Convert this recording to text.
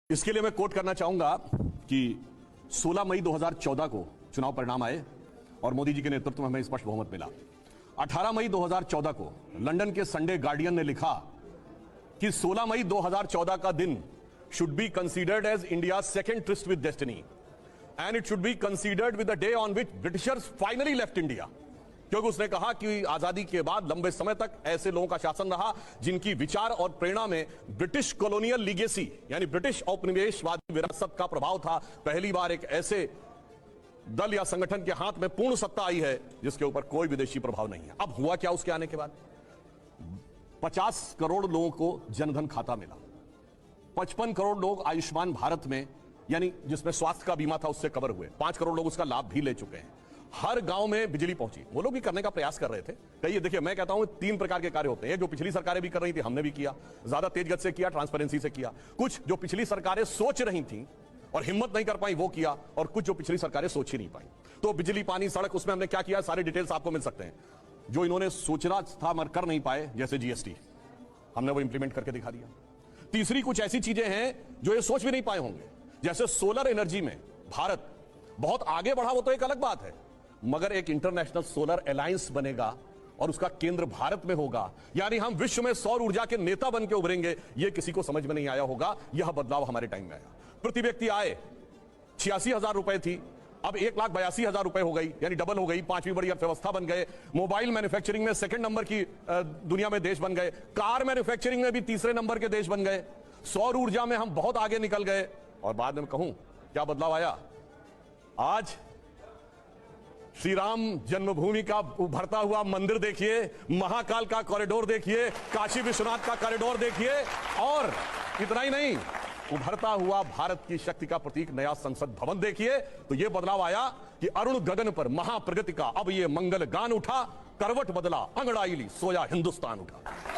इसके लिए मैं कोट करना चाहूंगा कि 16 मई 2014 को चुनाव परिणाम आए और मोदी जी के नेतृत्व में हमें स्पष्ट बहुमत मिला। 18 मई 2014 को लंदन के संडे गार्डियन ने लिखा कि 16 मई 2014 का दिन should be considered as India second tryst with destiny and it should be considered with the day on which britishers finally left India. क्योंकि उसने कहा कि आजादी के बाद लंबे समय तक ऐसे लोगों का शासन रहा जिनकी विचार और प्रेरणा में ब्रिटिश कॉलोनियल लीगेसी यानी ब्रिटिश औपनिवेशवादी विरासत का प्रभाव था। पहली बार एक ऐसे दल या संगठन के हाथ में पूर्ण सत्ता आई है जिसके ऊपर कोई विदेशी प्रभाव नहीं है। अब हुआ क्या उसके आने के बाद? 50 करोड़ लोगों को जनधन खाता मिला, 55 करोड़ लोग आयुष्मान भारत में यानी जिसमें स्वास्थ्य का बीमा था उससे कवर हुए, 5 करोड़ लोग उसका लाभ भी ले चुके हैं। हर गांव में बिजली पहुंची। वो लोग भी करने का प्रयास कर रहे थे। कई देखिए, मैं कहता हूं 3 प्रकार के कार्य होते हैं। जो पिछली सरकारें भी कर रही थी हमने भी किया, ज्यादा तेज गति से किया, ट्रांसपेरेंसी से किया। कुछ जो पिछली सरकारें सोच रही थी और हिम्मत नहीं कर पाई वो किया, और कुछ जो पिछली सरकारें सोच ही नहीं पाई। तो बिजली, पानी, सड़क, उसमें हमने क्या किया, सारे डिटेल्स आपको मिल सकते हैं। जो इन्होंने सोचना था मगर कर नहीं पाए, जैसे जीएसटी, हमने वो इंप्लीमेंट करके दिखा दिया। तीसरी कुछ ऐसी चीजें हैं जो ये सोच भी नहीं पाए होंगे, जैसे सोलर एनर्जी में भारत बहुत आगे बढ़ा, वो तो एक अलग बात है, मगर एक इंटरनेशनल सोलर अलायंस बनेगा और उसका केंद्र भारत में होगा, यानी हम विश्व में सौर ऊर्जा के नेता बन के उभरेंगे। यह किसी को समझ में नहीं आया होगा। यह बदलाव हमारे टाइम में आया। प्रति व्यक्ति आय 86,000 रुपए थी, अब 1,82,000 रुपए हो गई, यानी डबल हो गई। 5वीं बड़ी अर्थव्यवस्था बन गए। मोबाइल मैन्युफैक्चरिंग में सेकंड नंबर की दुनिया में देश बन गए। कार मैन्युफैक्चरिंग में भी तीसरे नंबर के देश बन गए। सौर ऊर्जा में हम बहुत आगे निकल गए। और बाद में कहूं क्या बदलाव आया? आज श्री राम जन्मभूमि का उभरता हुआ मंदिर देखिए, महाकाल का कॉरिडोर देखिए, काशी विश्वनाथ का कॉरिडोर देखिए, और इतना ही नहीं, उभरता हुआ भारत की शक्ति का प्रतीक नया संसद भवन देखिए। तो यह बदलाव आया कि अरुण गगन पर महाप्रगति का अब यह मंगल गान उठा, करवट बदला अंगड़ाई ली, सोया हिंदुस्तान उठा।